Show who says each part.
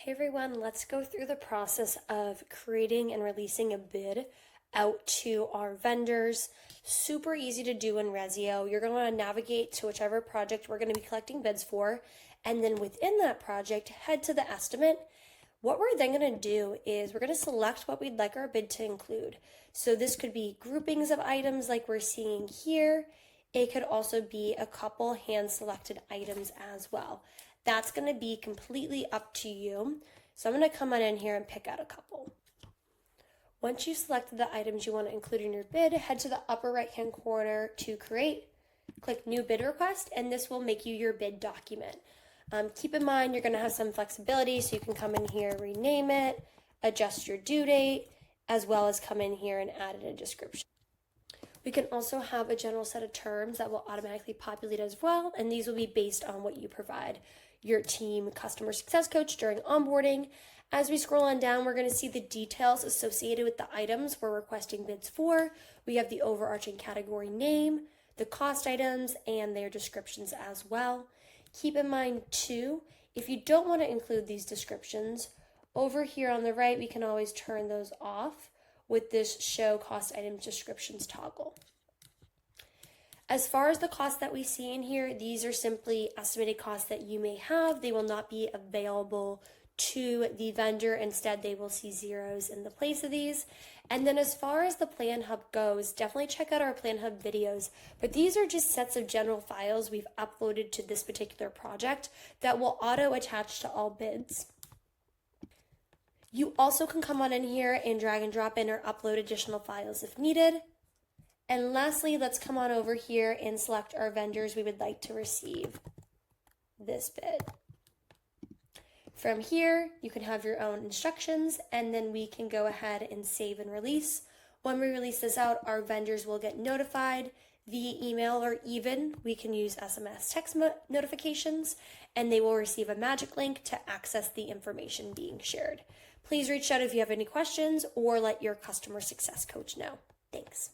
Speaker 1: Hey everyone, let's go through the process of creating and releasing a bid out to our vendors. Super easy to do in Ressio. You're going to navigate to whichever project we're going to be collecting bids for, and then within that project, head to the estimate. What we're then going to do is we're going to select what we'd like our bid to include. So this could be groupings of items like we're seeing here. It could also be a couple hand-selected items as well. That's going to be completely up to you. So I'm going to come on in here and pick out a couple. Once you've selected the items you want to include in your bid, head to the upper right-hand corner to create, click new bid request, and this will make you your bid document. Keep in mind you're going to have some flexibility, so you can come in here, rename it, adjust your due date, as well as come in here and add in a description. We can also have a general set of terms that will automatically populate as well, and these will be based on what you provide your team customer success coach during onboarding. As we scroll on down, we're going to see the details associated with the items we're requesting bids for. We have the overarching category name, the cost items, and their descriptions as well. Keep in mind too, if you don't want to include these descriptions, over here on the right, we can always turn those off with this show cost items descriptions toggle. As far as the costs that we see in here, these are simply estimated costs that you may have. They will not be available to the vendor. Instead, they will see zeros in the place of these. And then as far as the Plan Hub goes, definitely check out our Plan Hub videos. But these are just sets of general files we've uploaded to this particular project that will auto attach to all bids. You also can come on in here and drag and drop in or upload additional files if needed. And lastly, let's come on over here and select our vendors we would like to receive this bid. From here, you can have your own instructions, and then we can go ahead and save and release. When we release this out, our vendors will get notified via email, or even we can use SMS text notifications, and they will receive a magic link to access the information being shared. Please reach out if you have any questions or let your customer success coach know. Thanks.